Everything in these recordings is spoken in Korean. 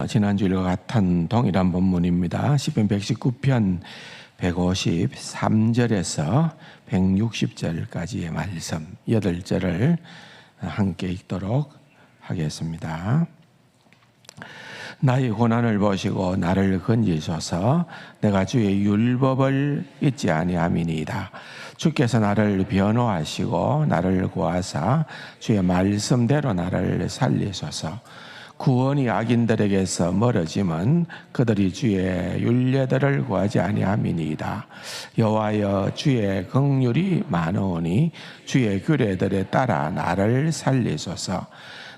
지난주일과 같은 동일한 본문입니다. 시편 119편 153절에서 160절까지의 말씀 8절을 함께 읽도록 하겠습니다. 나의 고난을 보시고 나를 건지소서. 내가 주의 율법을 잊지 아니함이니이다. 주께서 나를 변호하시고 나를 구하사 주의 말씀대로 나를 살리소서. 구원이 악인들에게서 멀어짐은 그들이 주의 율례들을 구하지 아니함이니이다. 여호와여, 주의 긍휼이 많으오니 주의 규례들에 따라 나를 살리소서.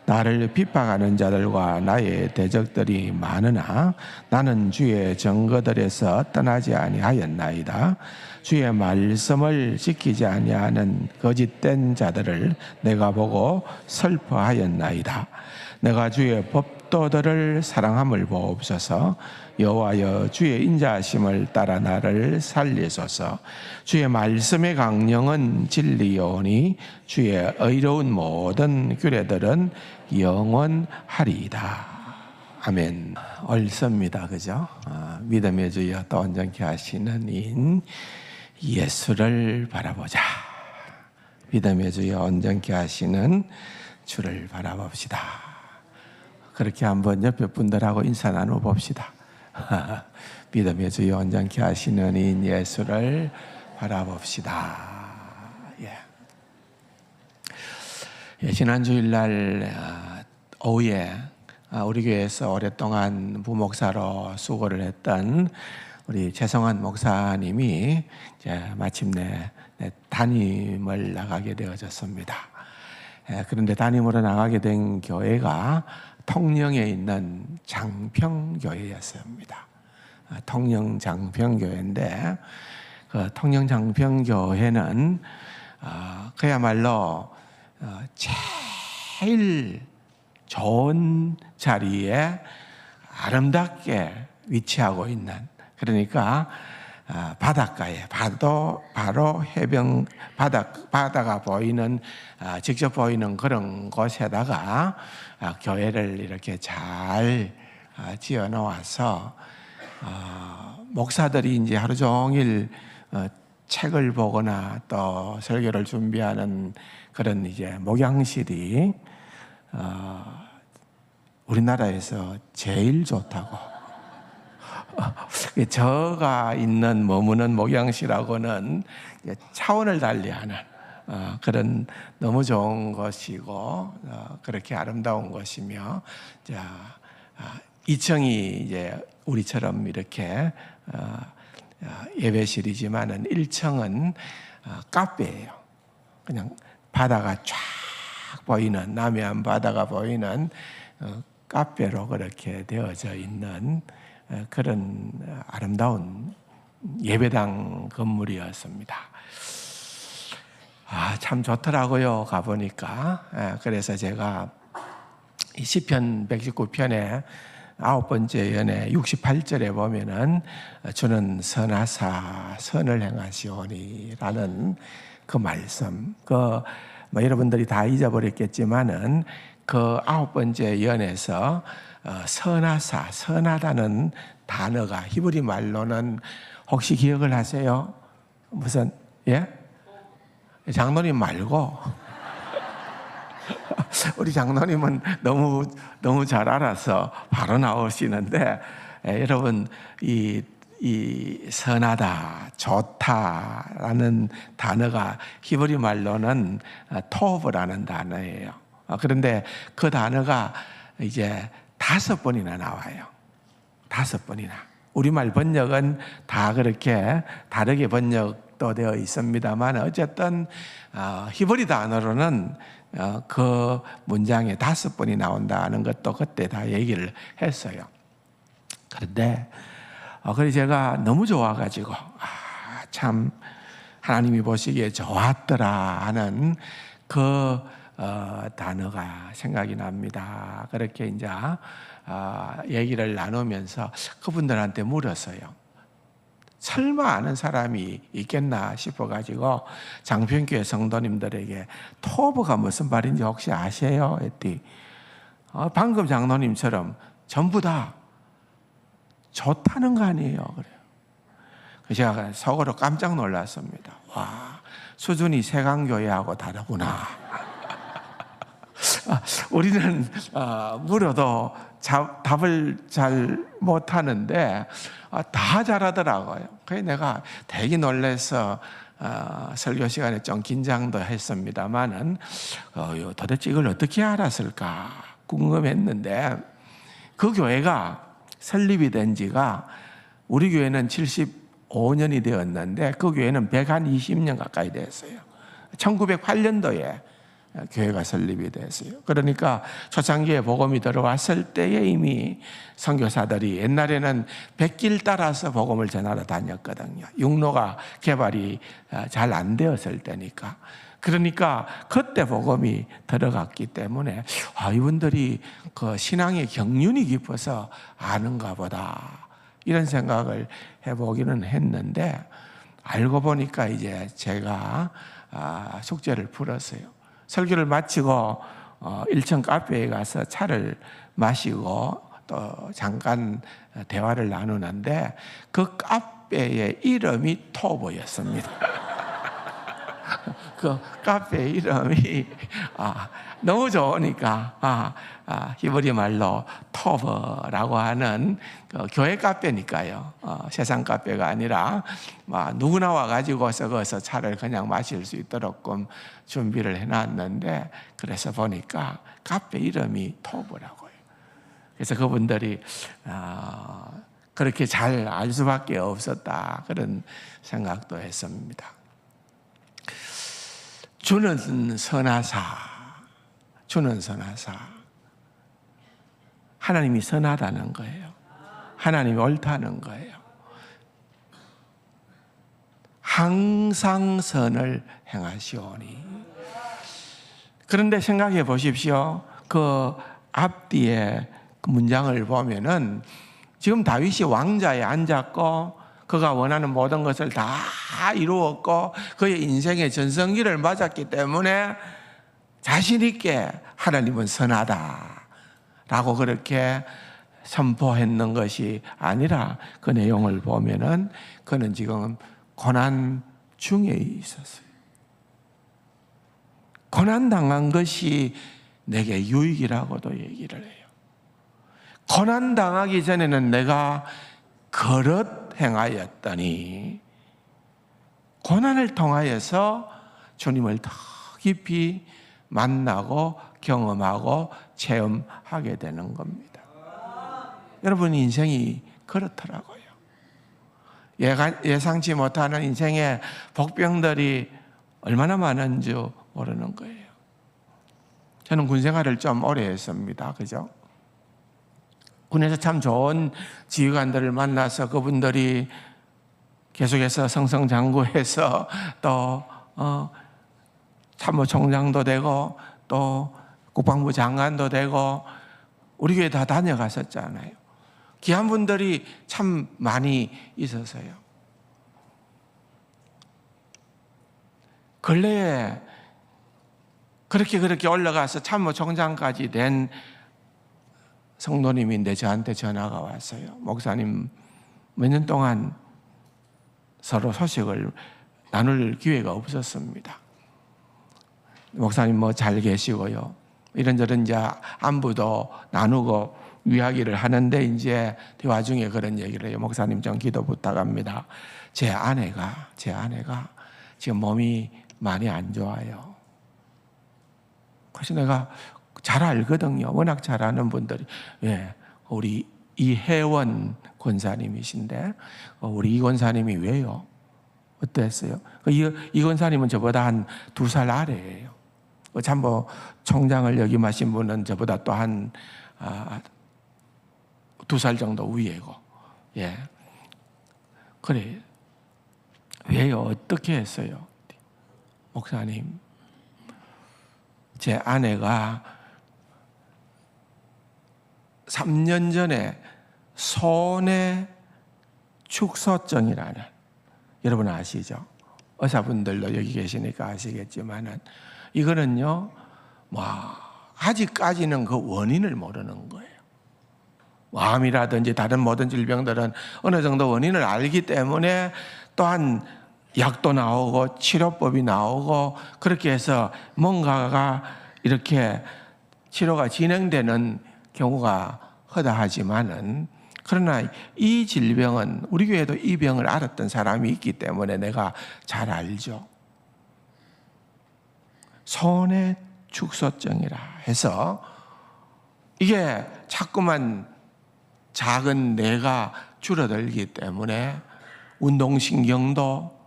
나를 핍박하는 자들과 나의 대적들이 많으나 나는 주의 증거들에서 떠나지 아니하였나이다. 주의 말씀을 지키지 아니하는 거짓된 자들을 내가 보고 슬퍼하였나이다. 내가 주의 법도들을 사랑함을 보옵소서. 여호와여, 주의 인자하심을 따라 나를 살리소서. 주의 말씀의 강령은 진리요니 주의 의로운 모든 규례들은 영원하리이다. 아멘. 옳습니다. 그죠? 믿음의 주여 또 온전케 하시는 인 예수를 바라보자. 믿음의 주여 온전케 하시는 주를 바라봅시다. 그렇게 한번 옆에 분들하고 인사 나눠봅시다. 믿음의 주여 온전케 하시는 인 예수를 바라봅시다. 지난 주일날 오후에 우리 교회에서 오랫동안 부목사로 수고를 했던 우리 최성환 목사님이 이제 마침내 담임을 나가게 되어졌습니다. 그런데 담임으로 나가게 된 교회가 통영에 있는 장평교회였습니다. 통영 장평교회인데 그 통영 장평교회는 그야말로 제일 좋은 자리에 아름답게 위치하고 있는, 그러니까 바닷가에 바로 해변 바다가 보이는, 직접 보이는 그런 곳에다가 교회를 이렇게 잘 지어 놓아서 목사들이 이제 하루 종일 책을 보거나 또 설교를 준비하는 그런 이제 목양실이 우리나라에서 제일 좋다고. 저가 있는 머무는 목양실하고는 차원을 달리하는 그런 너무 좋은 것이고 그렇게 아름다운 것이며, 2층이 이제 우리처럼 이렇게 예배실이지만은 1층은 카페예요. 그냥 바다가 쫙 보이는, 남해안 바다가 보이는 카페로 그렇게 되어져 있는 그런 아름다운 예배당 건물이었습니다. 참 좋더라고요, 가보니까. 그래서 제가 이 시편 119편에 9번째 연에 68절에 보면은 주는 선하사 선을 행하시오니 라는 그 말씀, 여러분들이 다 잊어버렸겠지만은 그 9번째 연에서 선하사, 선하다는 단어가 히브리 말로는 혹시 기억을 하세요? 무슨, 장로님 말고 우리 장로님은 너무 잘 알아서 바로 나오시는데, 여러분 이 선하다, 좋다라는 단어가 히브리 말로는 토브라는 단어예요. 그런데 그 단어가 이제 5번이나 나와요. 5번이나. 우리말 번역은 다 그렇게 다르게 번역도 되어 있습니다만 어쨌든 히브리 단어로는 그 문장에 5번이 나온다는 것도 그때 다 얘기를 했어요. 그런데 그래서 제가 너무 좋아가지고 참 하나님이 보시기에 좋았더라 하는 그 단어가 생각이 납니다. 그렇게 이제 얘기를 나누면서 그분들한테 물었어요. 설마 아는 사람이 있겠나 싶어가지고 장평교회 성도님들에게 토브가 무슨 말인지 혹시 아세요? 했더니 방금 장로님처럼 전부 다 좋다는 거 아니에요. 그래요. 제가 속으로 깜짝 놀랐습니다. 와, 수준이 세강교회하고 다르구나. 우리는 물어도 답을 잘 못하는데 다 잘하더라고요. 그래서 내가 되게 놀라서 설교 시간에 좀 긴장도 했습니다만은 도대체 이걸 어떻게 알았을까 궁금했는데, 그 교회가 설립이 된 지가, 우리 교회는 75년이 되었는데 그 교회는 120년 가까이 됐어요. 1908년도에 교회가 설립이 됐어요. 그러니까 초창기에 복음이 들어왔을 때에 이미 선교사들이, 옛날에는 백길 따라서 복음을 전하러 다녔거든요. 육로가 개발이 잘 안 되었을 때니까. 그러니까 그때 복음이 들어갔기 때문에 이분들이 그 신앙의 경륜이 깊어서 아는가 보다, 이런 생각을 해보기는 했는데, 알고 보니까 이제 제가 숙제를 풀었어요. 설교를 마치고 1층 카페에 가서 차를 마시고 또 잠깐 대화를 나누는데, 그 카페의 이름이 토보였습니다. 그 카페 이름이 너무 좋으니까 히브리 말로 토버라고 하는 그 교회 카페니까요. 세상 카페가 아니라 누구나 와가지고서 거기서 차를 그냥 마실 수 있도록 준비를 해놨는데, 그래서 보니까 카페 이름이 토버라고요. 그래서 그분들이 그렇게 잘 알 수밖에 없었다, 그런 생각도 했습니다. 주는 선하사, 주는 선하사. 하나님이 선하다는 거예요. 하나님이 옳다는 거예요. 항상 선을 행하시오니. 그런데 생각해 보십시오. 그 앞뒤에 그 문장을 보면은 지금 다윗이 왕자에 앉았고 그가 원하는 모든 것을 다 이루었고 그의 인생의 전성기를 맞았기 때문에 자신 있게 하나님은 선하다라고 그렇게 선포했는 것이 아니라, 그 내용을 보면은 그는 지금 고난 중에 있었어요. 고난 당한 것이 내게 유익이라고도 얘기를 해요. 고난 당하기 전에는 내가 그릇 행하였더니 고난을 통하여서 주님을 더 깊이 만나고 경험하고 체험하게 되는 겁니다. 여러분, 인생이 그렇더라고요. 예상치 못하는 인생의 복병들이 얼마나 많은 줄 모르는 거예요. 저는 군 생활을 좀 오래 했습니다. 그죠? 군에서 참 좋은 지휘관들을 만나서 그분들이 계속해서 승승장구해서 또 참모총장도 되고 또 국방부 장관도 되고 우리 교회 다 다녀갔었잖아요. 귀한 분들이 참 많이 있어서요. 근래에 그렇게 올라가서 참모총장까지 된 성도님인데 저한테 전화가 왔어요. 목사님, 몇 년 동안 서로 소식을 나눌 기회가 없었습니다. 목사님 뭐 잘 계시고요. 이런저런 이제 안부도 나누고 이야기를 하는데 이제 와중에 그런 얘기를 해요. 목사님 좀 기도 부탁합니다. 제 아내가 지금 몸이 많이 안 좋아요. 그래서 내가 잘 알거든요. 워낙 잘 아는 분들이. 우리 이혜원 권사님이신데 우리 이 권사님이 왜요? 어땠어요? 이 권사님은 저보다 한 2살 아래예요. 참모 총장을 역임하신 분은 저보다 또 한 2살 정도 위에고. 그래. 왜요? 어떻게 했어요? 목사님, 제 아내가 3년 전에 손해 축소증이라는, 여러분 아시죠? 의사분들도 여기 계시니까 아시겠지만은 이거는요, 아직까지는 그 원인을 모르는 거예요. 암이라든지 다른 모든 질병들은 어느 정도 원인을 알기 때문에 또한 약도 나오고 치료법이 나오고 그렇게 해서 뭔가가 이렇게 치료가 진행되는 경우가 허다하지만은, 그러나 이 질병은 우리 교회도 이 병을 앓았던 사람이 있기 때문에 내가 잘 알죠. 손의 축소증이라 해서 이게 자꾸만 작은 뇌가 줄어들기 때문에 운동신경도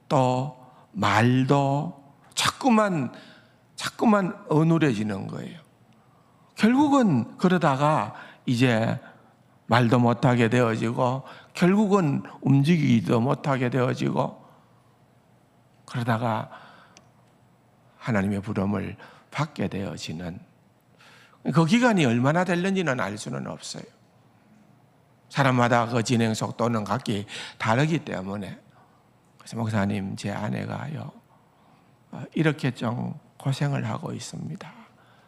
또 말도 자꾸만 어눌해지는 거예요. 결국은 그러다가 이제 말도 못하게 되어지고 결국은 움직이기도 못하게 되어지고 그러다가 하나님의 부름을 받게 되어지는, 그 기간이 얼마나 될는지는 알 수는 없어요. 사람마다 그 진행 속도는 각기 다르기 때문에. 그래서 목사님, 제 아내가요 이렇게 좀 고생을 하고 있습니다.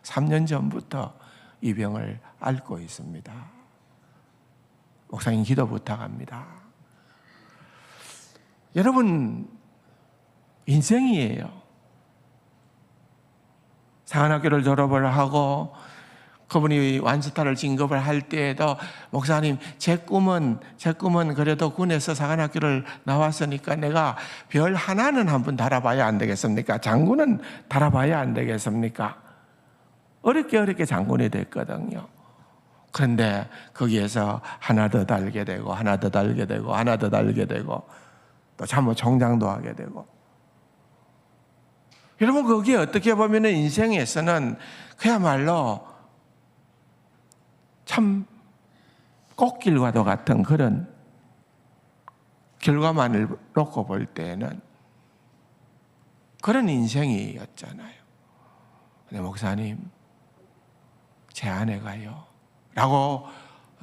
3년 전부터 이 병을 앓고 있습니다. 목사님 기도 부탁합니다. 여러분, 인생이에요. 사관학교를 졸업을 하고 그분이 완스타를 진급을 할 때에도 목사님, 제 꿈은 그래도 군에서 사관학교를 나왔으니까 내가 별 하나는 한번 달아봐야 안 되겠습니까? 장군은 달아봐야 안 되겠습니까? 어렵게 장군이 됐거든요. 그런데 거기에서 하나 더 달게 되고 하나 더 달게 되고 하나 더 달게 되고 또 참모 총장도 하게 되고, 여러분, 거기에 어떻게 보면 인생에서는 그야말로 참 꽃길과도 같은 그런 결과만을 놓고 볼 때는 그런 인생이었잖아요. 근데 목사님, 제 아내가요 라고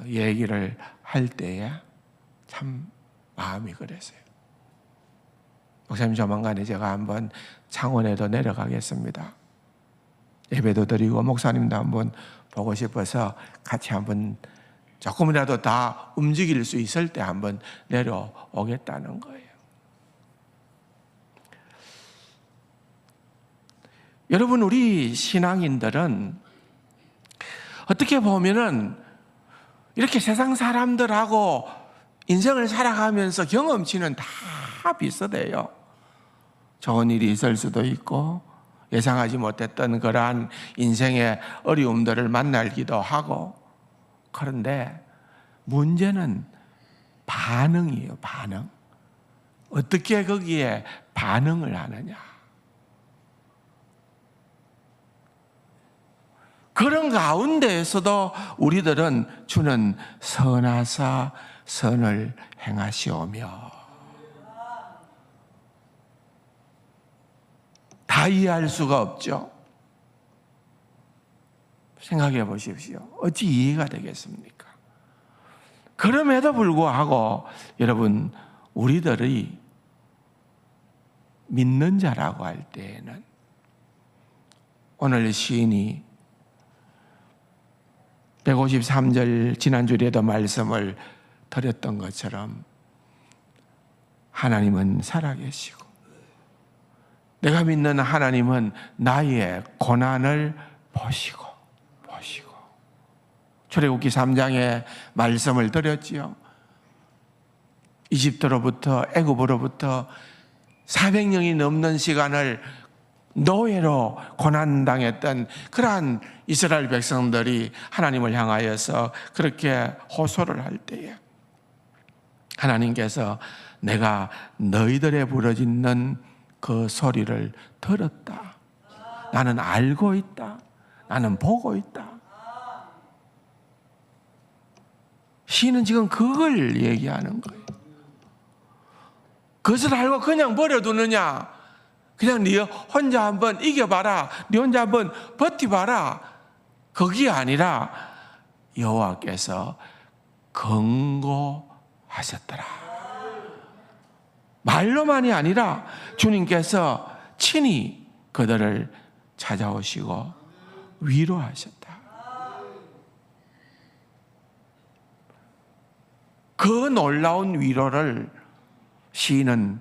얘기를 할 때에 참 마음이 그랬어요. 목사님, 조만간에 제가 한번 창원에도 내려가겠습니다. 예배도 드리고 목사님도 한번 보고 싶어서 같이 한번 조금이라도 다 움직일 수 있을 때 한번 내려오겠다는 거예요. 여러분, 우리 신앙인들은 어떻게 보면은 이렇게 세상 사람들하고 인생을 살아가면서 경험치는 다 비슷해요. 좋은 일이 있을 수도 있고 예상하지 못했던 그러한 인생의 어려움들을 만나기도 하고, 그런데 문제는 반응이에요. 반응. 어떻게 거기에 반응을 하느냐. 그런 가운데에서도 우리들은 주는 선하사 선을 행하시오며, 다 이해할 수가 없죠. 생각해 보십시오. 어찌 이해가 되겠습니까? 그럼에도 불구하고 여러분, 우리들이 믿는 자라고 할 때에는 오늘 시인이 153절 지난주에도 말씀을 드렸던 것처럼 하나님은 살아계시고 내가 믿는 하나님은 나의 고난을 보시고 출애굽기 3장에 말씀을 드렸지요. 이집트로부터 애굽으로부터 400년이 넘는 시간을 노예로 고난당했던 그러한 이스라엘 백성들이 하나님을 향하여서 그렇게 호소를 할 때에 하나님께서 내가 너희들의 부르짖는 그 소리를 들었다. 나는 알고 있다. 나는 보고 있다. 시인은 지금 그걸 얘기하는 거예요. 그것을 알고 그냥 버려두느냐? 그냥 네 혼자 한번 이겨봐라. 네 혼자 한번 버티봐라. 그게 아니라 여호와께서 경고하셨더라. 말로만이 아니라 주님께서 친히 그들을 찾아오시고 위로하셨다. 그 놀라운 위로를 시인은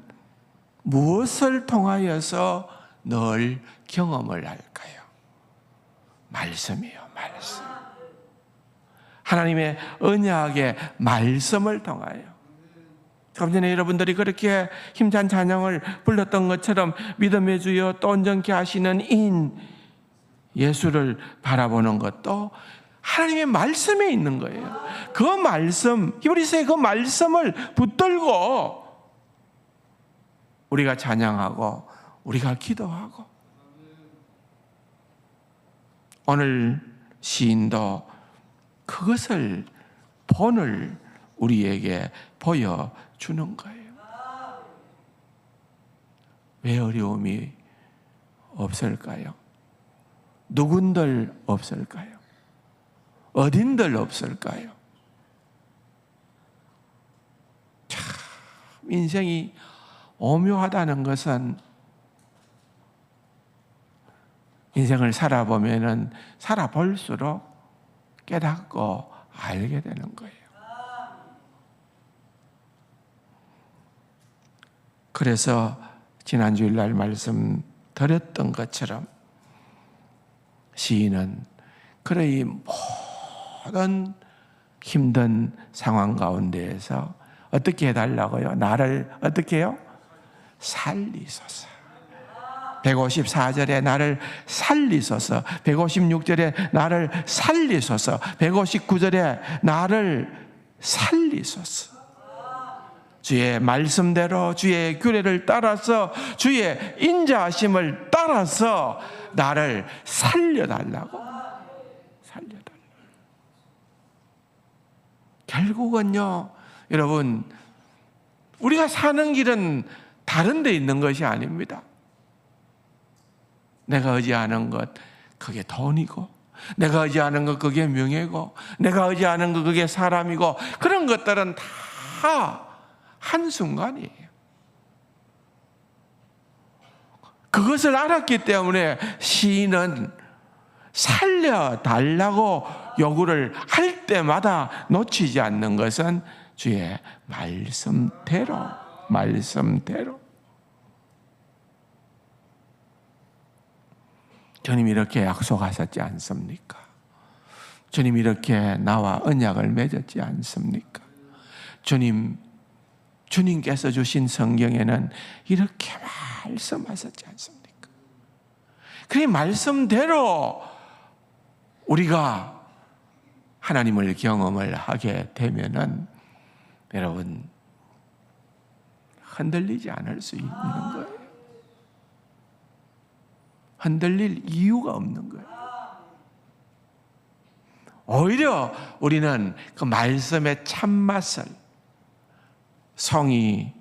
무엇을 통하여서 늘 경험을 할까요? 말씀이요, 말씀. 하나님의 언약의 말씀을 통하여. 조금 전에 여러분들이 그렇게 힘찬 찬양을 불렀던 것처럼 믿음의 주여 또 온전케 하시는 인 예수를 바라보는 것도 하나님의 말씀에 있는 거예요. 그 말씀, 히브리서의 그 말씀을 붙들고 우리가 찬양하고 우리가 기도하고, 오늘 시인도 그것을 본을 우리에게 보여주는 거예요. 왜 어려움이 없을까요? 누군들 없을까요? 어딘들 없을까요? 참 인생이 오묘하다는 것은 인생을 살아보면은 살아볼수록 깨닫고 알게 되는 거예요. 그래서 지난 주일날 말씀 드렸던 것처럼 시인은 그의 모든 힘든 상황 가운데에서 어떻게 해달라고요? 나를 어떻게 해요? 살리소서. 154절에 나를 살리소서, 156절에 나를 살리소서, 159절에 나를 살리소서. 주의 말씀대로 주의 규례를 따라서 주의 인자하심을 따라서 나를 살려달라고. 살려달라고. 결국은요, 여러분, 우리가 사는 길은 다른 데 있는 것이 아닙니다. 내가 의지하는 것, 그게 돈이고, 내가 의지하는 것, 그게 명예고, 내가 의지하는 것, 그게 사람이고, 그런 것들은 다 한순간이에요. 그것을 알았기 때문에 시인은 살려달라고 요구를 할 때마다 놓치지 않는 것은 주의 말씀대로. 주님 이렇게 약속하셨지 않습니까? 주님 이렇게 나와 언약을 맺었지 않습니까? 주님께서 주신 성경에는 이렇게 말씀하셨지 않습니까? 그 말씀대로 우리가 하나님을 경험을 하게 되면은 여러분 흔들리지 않을 수 있는 거예요. 흔들릴 이유가 없는 거예요. 오히려 우리는 그 말씀의 참맛을, 성이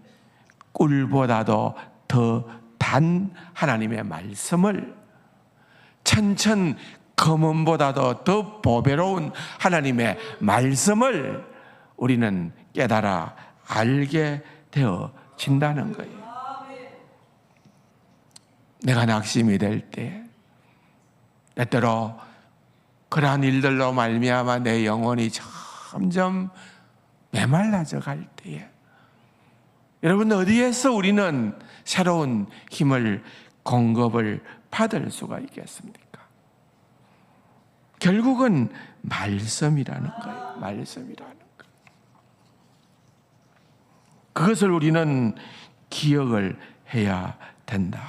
꿀보다도 더 단 하나님의 말씀을, 천천 검은보다도 더 보배로운 하나님의 말씀을 우리는 깨달아 알게 되어진다는 거예요. 내가 낙심이 될 때, 때때로 그러한 일들로 말미암아 내 영혼이 점점 메말라져 갈 때에, 여러분 어디에서 우리는 새로운 힘을 공급을 받을 수가 있겠습니까? 결국은 말씀이라는 거예요. 말씀이라는 거예요. 그것을 우리는 기억을 해야 된다.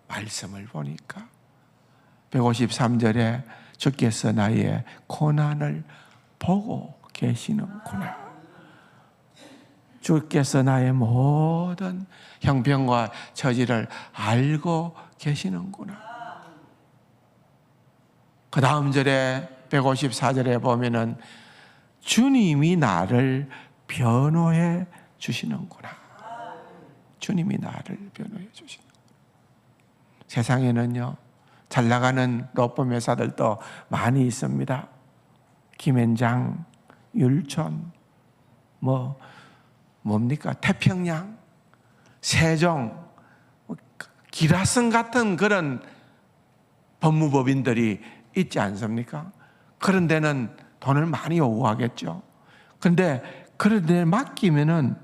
말씀을 보니까 153절에 주께서 나의 고난을 보고 계시는구나. 주께서 나의 모든 형편과 처지를 알고 계시는구나. 그 다음 절에 154절에 보면은 주님이 나를 변호해 주시는구나. 주님이 나를 변호해 주시는구나. 세상에는요, 잘 나가는 로펌 회사들도 많이 있습니다. 김앤장, 율촌, 뭡니까? 태평양, 세종, 기라성 같은 그런 법무법인들이 있지 않습니까? 그런 데는 돈을 많이 요구하겠죠. 그런데 그런데 맡기면은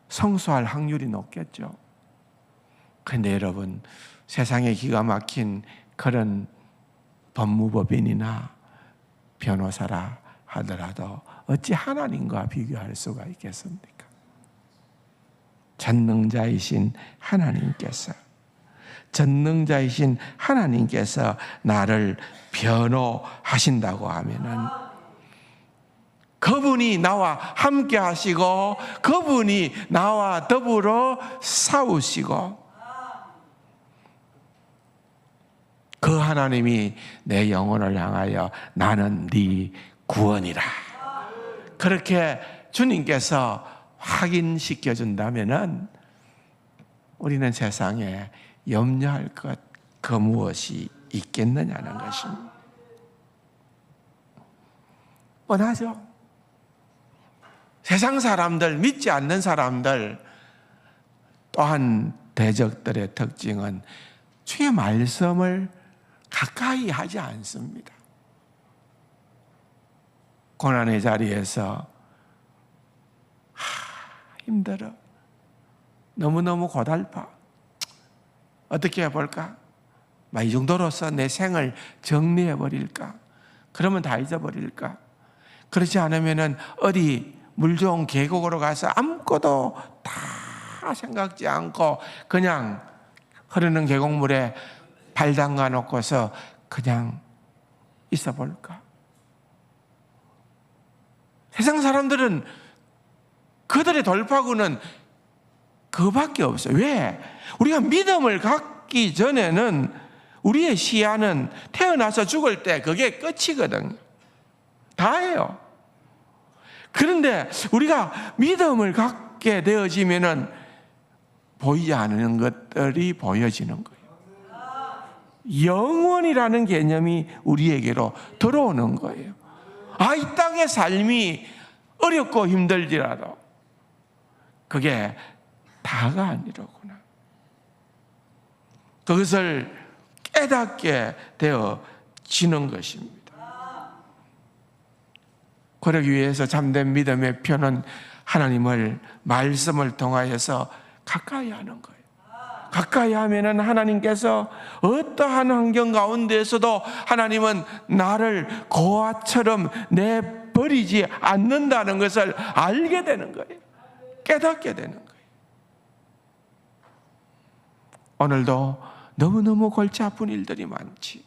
성수할 확률이 높겠죠. 그런데 여러분, 세상에 기가 막힌 그런 법무법인이나 변호사라 하더라도 어찌 하나님과 비교할 수가 있겠습니까? 전능자이신 하나님께서 나를 변호하신다고 하면은 그분이 나와 함께 하시고 그분이 나와 더불어 싸우시고 그 하나님이 내 영혼을 향하여 나는 네 구원이라 그렇게 주님께서 확인시켜 준다면은 우리는 세상에 염려할 것 그 무엇이 있겠느냐는 것입니다. 뻔하죠. 세상 사람들, 믿지 않는 사람들, 또한 대적들의 특징은 주의 말씀을 가까이 하지 않습니다. 고난의 자리에서 힘들어, 너무너무 고달파, 어떻게 해볼까? 이 정도로서 내 생을 정리해버릴까? 그러면 다 잊어버릴까? 그렇지 않으면 어디 물 좋은 계곡으로 가서 아무것도 다 생각지 않고 그냥 흐르는 계곡물에 발 담가 놓고서 그냥 있어 볼까? 세상 사람들은 그들의 돌파구는 그밖에 없어요. 왜? 우리가 믿음을 갖기 전에는 우리의 시야는 태어나서 죽을 때 그게 끝이거든요. 다예요. 그런데 우리가 믿음을 갖게 되어지면은 보이지 않는 것들이 보여지는 거예요. 영원이라는 개념이 우리에게로 들어오는 거예요. 이 땅의 삶이 어렵고 힘들지라도 그게 다가 아니로구나. 그것을 깨닫게 되어지는 것입니다. 그러기 위해서 참된 믿음의 표는 하나님을 말씀을 통하여서 가까이 하는 거예요. 가까이 하면은 하나님께서 어떠한 환경 가운데에서도 하나님은 나를 고아처럼 내버리지 않는다는 것을 알게 되는 거예요. 깨닫게 되는 거예요. 오늘도 너무너무 골치 아픈 일들이 많지.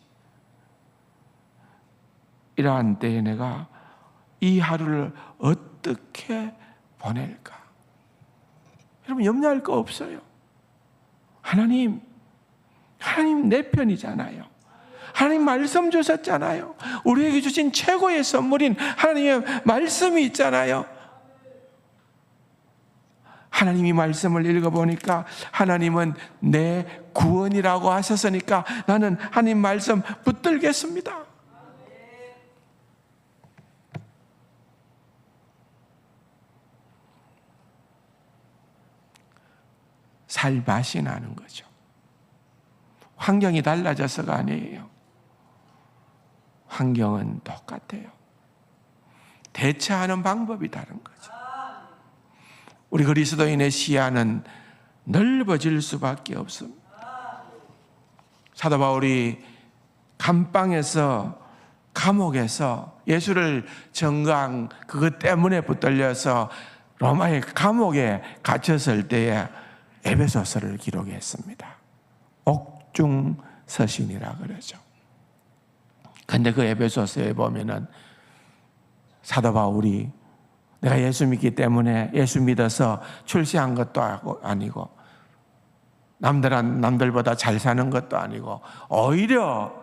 이러한 때에 내가 이 하루를 어떻게 보낼까? 여러분 염려할 거 없어요. 하나님 내 편이잖아요. 하나님 말씀 주셨잖아요. 우리에게 주신 최고의 선물인 하나님의 말씀이 있잖아요. 하나님이 말씀을 읽어보니까 하나님은 내 구원이라고 하셨으니까 나는 하나님 말씀 붙들겠습니다. 살 맛이 나는 거죠. 환경이 달라져서가 아니에요. 환경은 똑같아요. 대처하는 방법이 다른 거죠. 우리 그리스도인의 시야는 넓어질 수밖에 없습니다. 사도 바울이 감옥에서 예수를 전가한 그것 때문에 붙들려서 로마의 감옥에 갇혔을 때에 에베소서를 기록했습니다. 옥중서신이라 그러죠. 근데 그 에베소서에 보면은 사도 바울이 내가 예수 믿기 때문에 예수 믿어서 출세한 것도 아니고 남들보다 잘 사는 것도 아니고 오히려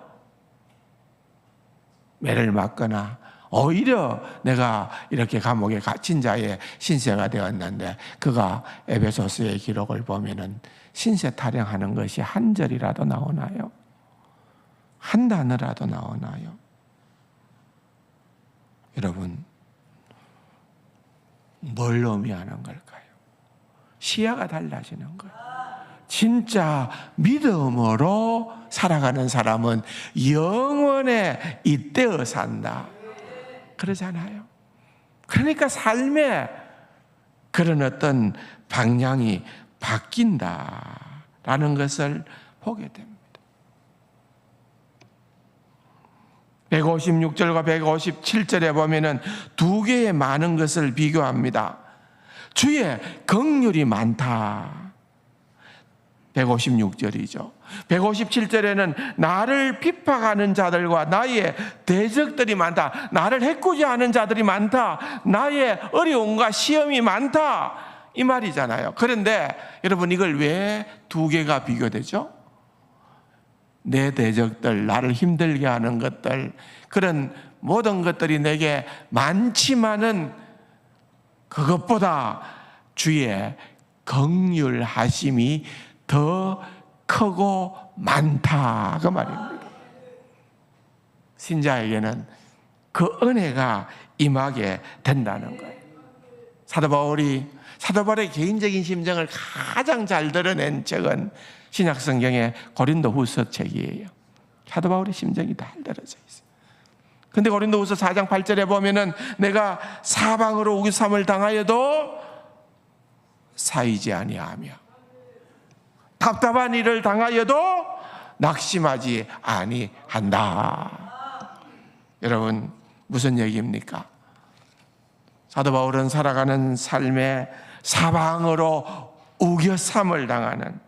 매를 맞거나 오히려 내가 이렇게 감옥에 갇힌 자의 신세가 되었는데 그가 에베소서의 기록을 보면은 신세 타령하는 것이 한 절이라도 나오나요? 한 단어라도 나오나요? 여러분 뭘 의미하는 걸까요? 시야가 달라지는 거예요. 진짜 믿음으로 살아가는 사람은 영원에 잇대어 산다. 그러잖아요. 그러니까 삶에 그런 어떤 방향이 바뀐다라는 것을 보게 됩니다. 156절과 157절에 보면은 두 개의 많은 것을 비교합니다. 주의 긍휼이 많다. 156절이죠. 157절에는 나를 비판하는 자들과 나의 대적들이 많다. 나를 해코지하는 자들이 많다. 나의 어려움과 시험이 많다. 이 말이잖아요. 그런데 여러분, 이걸 왜 두 개가 비교되죠? 내 대적들, 나를 힘들게 하는 것들, 그런 모든 것들이 내게 많지만은 그것보다 주의 긍휼하심이 더 크고 많다, 그 말입니다. 신자에게는 그 은혜가 임하게 된다는 거예요. 사도 바울의 개인적인 심정을 가장 잘 드러낸 책은 신약성경의 고린도후서 책이에요. 사도 바울의 심정이 다 드러져 있어요. 근데 고린도후서 4장 8절에 보면은 내가 사방으로 우기삼을 당하여도 사이지 아니하며 답답한 일을 당하여도 낙심하지 아니한다. 여러분, 무슨 얘기입니까? 사도 바울은 살아가는 삶에 사방으로 우겨삼을 당하는,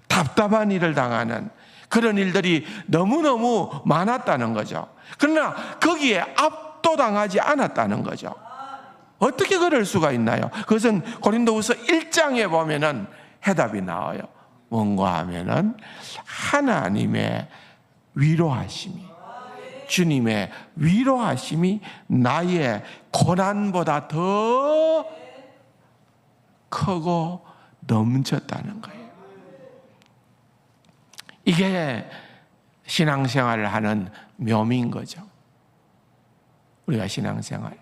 답답한 일을 당하는 그런 일들이 너무너무 많았다는 거죠. 그러나 거기에 압도당하지 않았다는 거죠. 어떻게 그럴 수가 있나요? 그것은 고린도후서 1장에 보면은 해답이 나와요. 뭔가 하면은 하나님의 위로하심이, 주님의 위로하심이 나의 고난보다 더 크고 넘쳤다는 거예요. 이게 신앙생활을 하는 묘미인 거죠. 우리가 신앙생활,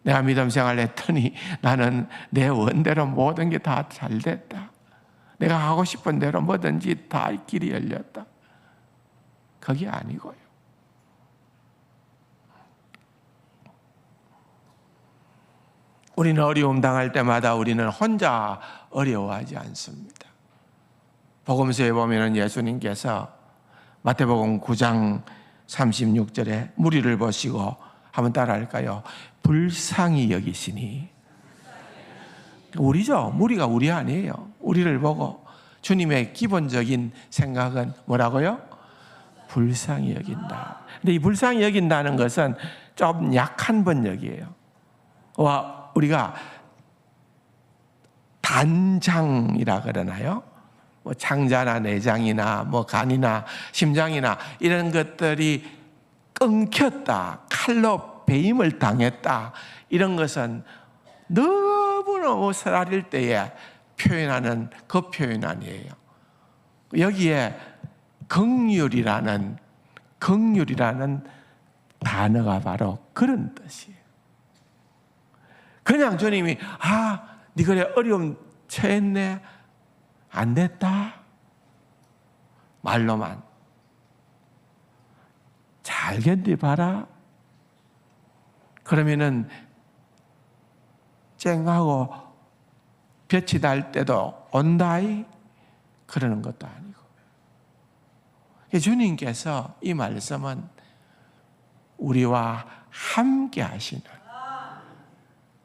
내가 믿음생활 했더니 나는 내 원대로 모든 게 다 잘 됐다, 내가 하고 싶은 대로 뭐든지 다 길이 열렸다, 그게 아니고요. 우리는 어려움 당할 때마다 우리는 혼자 어려워하지 않습니다. 복음서에 보면 예수님께서 마태복음 9장 36절에 무리를 보시고 한번 따라할까요? 불쌍히 여기시니. 우리죠. 무리가 우리 아니에요. 우리를 보고 주님의 기본적인 생각은 뭐라고요? 불쌍히 여긴다. 근데 이 불쌍히 여긴다는 것은 좀 약한 번역이에요. 우리가 단장이라 그러나요? 뭐 창자나 내장이나 뭐 간이나 심장이나 이런 것들이 끊겼다, 칼로 베임을 당했다, 이런 것은 너무너무 쓰라릴 때에 표현하는 그 표현 아니에요. 여기에 긍휼이라는 단어가 바로 그런 뜻이에요. 그냥 주님이 네 그래 어려움 처했네, 안 됐다, 말로만 잘 견디봐라, 그러면은 쨍하고 볕이 날 때도 온다이, 그러는 것도 아니고, 주님께서 이 말씀은 우리와 함께 하시는,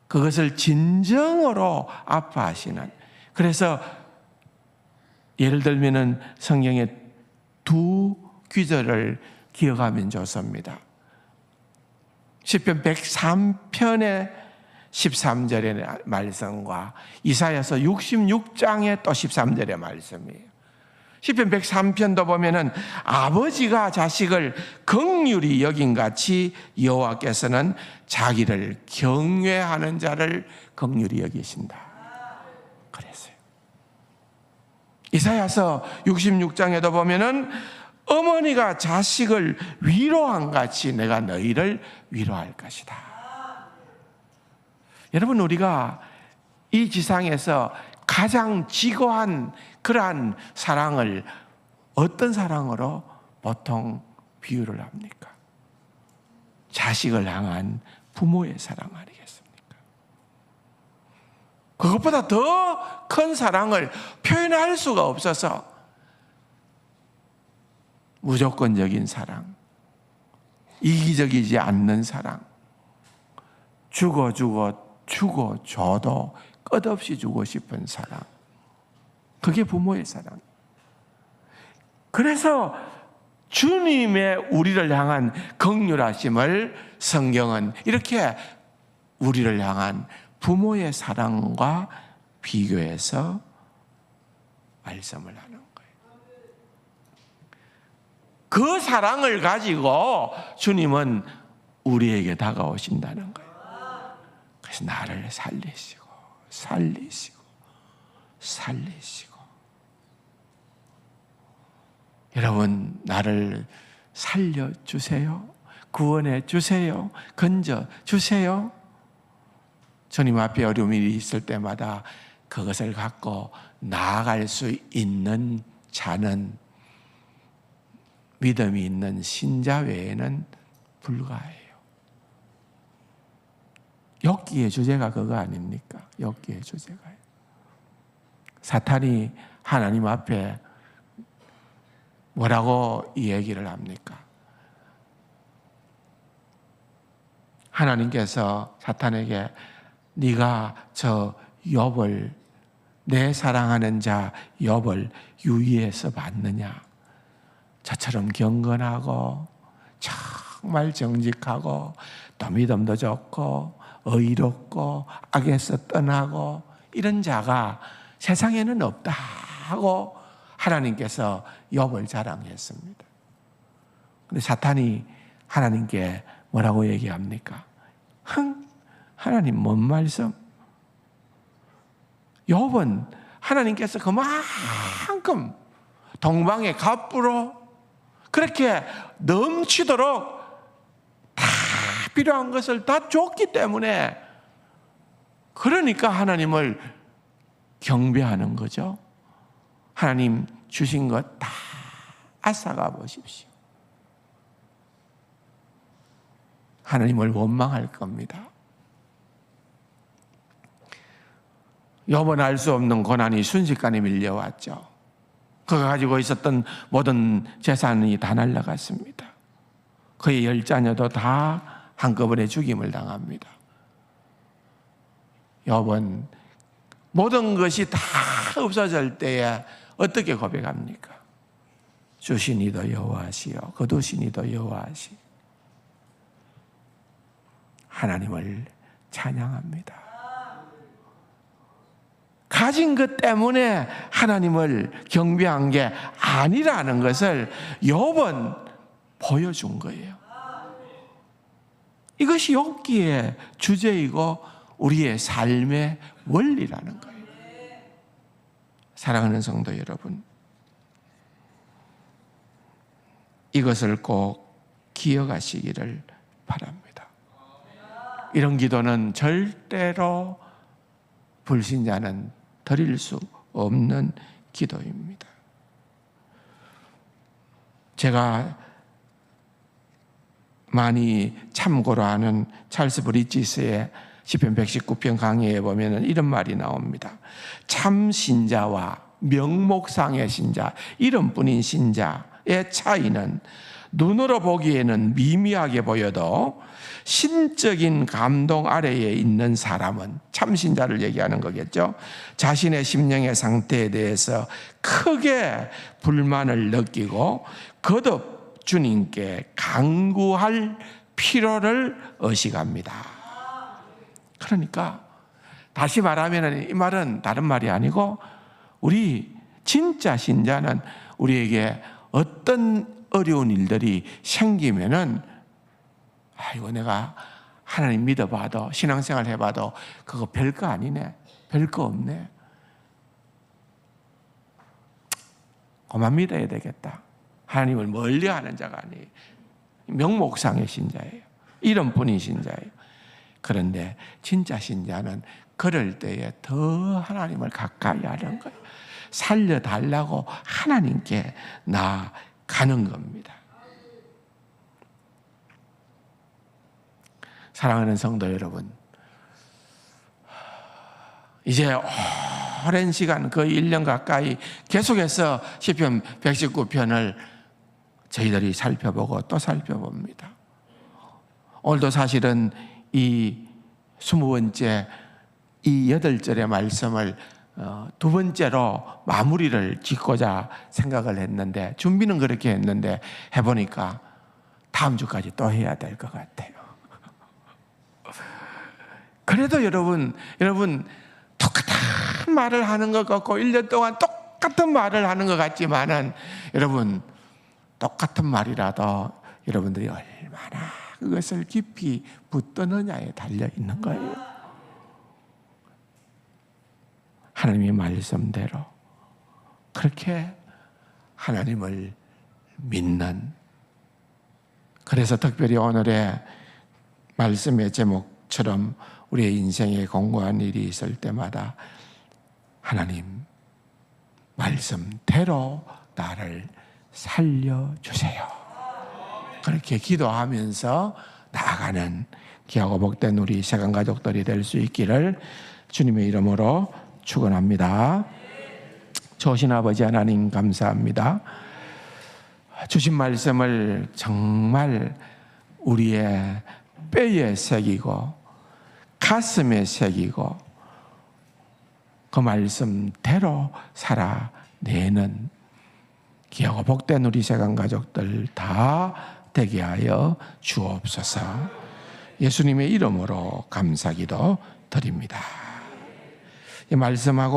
그것을 진정으로 아파하시는, 그래서 예를 들면은 성경에 두 구절을 기억하면 좋습니다. 시편 103편의 13절의 말씀과 이사야서 66장의 또 13절의 말씀이에요. 시편 103편도 보면은 아버지가 자식을 긍휼히 여긴같이 여호와께서는 자기를 경외하는 자를 긍휼히 여기신다, 그랬어요. 이사야서 66장에도 보면은 어머니가 자식을 위로한 같이 내가 너희를 위로할 것이다. 여러분, 우리가 이 지상에서 가장 지고한 그러한 사랑을 어떤 사랑으로 보통 비유를 합니까? 자식을 향한 부모의 사랑 아니겠습니까? 그것보다 더 큰 사랑을 표현할 수가 없어서 무조건적인 사랑, 이기적이지 않는 사랑, 주고 줘도 끝없이 주고 싶은 사랑, 그게 부모의 사랑. 그래서 주님의 우리를 향한 긍휼하심을 성경은 이렇게 우리를 향한 부모의 사랑과 비교해서 말씀을 하는 거예요. 그 사랑을 가지고 주님은 우리에게 다가오신다는 거예요. 그래서 나를 살리시고 여러분, 나를 살려주세요. 구원해 주세요. 건져 주세요. 주님 앞에 어려움이 있을 때마다 그것을 갖고 나아갈 수 있는 자는 믿음이 있는 신자 외에는 불가해요. 욥기의 주제가 그거 아닙니까? 욥기의 주제가요. 사탄이 하나님 앞에 뭐라고 이 얘기를 합니까? 하나님께서 사탄에게 네가 저 욥을, 내 사랑하는 자 욥을 유의해서 봤느냐? 저처럼 경건하고 정말 정직하고 또 믿음도 좋고 의롭고 악에서 떠나고 이런 자가 세상에는 없다 하고 하나님께서 욥을 자랑했습니다. 그런데 사탄이 하나님께 뭐라고 얘기합니까? 하나님 뭔 말씀? 욥은 하나님께서 그만큼 동방의 갑부로 그렇게 넘치도록 다 필요한 것을 다 줬기 때문에, 그러니까 하나님을 경배하는 거죠. 하나님 주신 것 다 앗아가 보십시오. 하나님을 원망할 겁니다. 욥은 알 수 없는 고난이 순식간에 밀려왔죠. 그가 가지고 있었던 모든 재산이 다 날아갔습니다. 그의 10자녀도 다 한꺼번에 죽임을 당합니다. 욥은 모든 것이 다 없어질 때에 어떻게 고백합니까? 주시니도 여호와시요 거두시니도 여호와시. 하나님을 찬양합니다. 가진 것 때문에 하나님을 경배한 게 아니라는 것을 욥은 보여준 거예요. 이것이 욥기의 주제이고 우리의 삶의 원리라는 거예요. 사랑하는 성도 여러분, 이것을 꼭 기억하시기를 바랍니다. 이런 기도는 절대로 불신자는 드릴 수 없는 기도입니다. 제가 많이 참고로 하는 찰스 브리지스의 시편 119편 강의에 보면 이런 말이 나옵니다. 참 신자와 명목상의 신자, 이름뿐인 신자의 차이는 눈으로 보기에는 미미하게 보여도 신적인 감동 아래에 있는 사람은, 참신자를 얘기하는 거겠죠, 자신의 심령의 상태에 대해서 크게 불만을 느끼고 거듭 주님께 간구할 필요를 의식합니다. 그러니까 다시 말하면 이 말은 다른 말이 아니고, 우리 진짜 신자는 우리에게 어떤 어려운 일들이 생기면은, 아이고 내가 하나님 믿어봐도 신앙생활 해봐도 그거 별거 아니네, 별거 없네, 그만 믿어야 되겠다. 하나님을 멀리하는 자가 아니에요. 명목상의 신자예요. 이름뿐인 신자예요. 그런데 진짜 신자는 그럴 때에 더 하나님을 가까이 하는 거예요. 살려달라고 하나님께 나아가는 겁니다. 사랑하는 성도 여러분, 이제 오랜 시간 거의 1년 가까이 계속해서 시편 119편을 저희들이 살펴보고 또 살펴봅니다. 오늘도 사실은 이 20번째 이 8절의 말씀을 두 번째로 마무리를 짓고자 생각을 했는데, 준비는 그렇게 했는데 해보니까 다음 주까지 또 해야 될 것 같아요. 그래도 여러분 똑같은 말을 하는 것 같고 1년 동안 똑같은 말을 하는 것 같지만은, 여러분 똑같은 말이라도 여러분들이 얼마나 그것을 깊이 붙드느냐에 달려 있는 거예요. 하나님의 말씀대로 그렇게 하나님을 믿는, 그래서 특별히 오늘의 말씀의 제목처럼 우리의 인생에 공고한 일이 있을 때마다 하나님 말씀대로 나를 살려주세요, 그렇게 기도하면서 나아가는 귀하고 복된 우리 세간 가족들이 될 수 있기를 주님의 이름으로 축원합니다. 좋으신 아버지 하나님 감사합니다. 주신 말씀을 정말 우리의 뼈에 새기고 가슴에 새기고 그 말씀대로 살아내는 귀하고 복된 우리 세간 가족들 다 되게 하여 주옵소서. 예수님의 이름으로 감사기도 드립니다. 이 말씀하고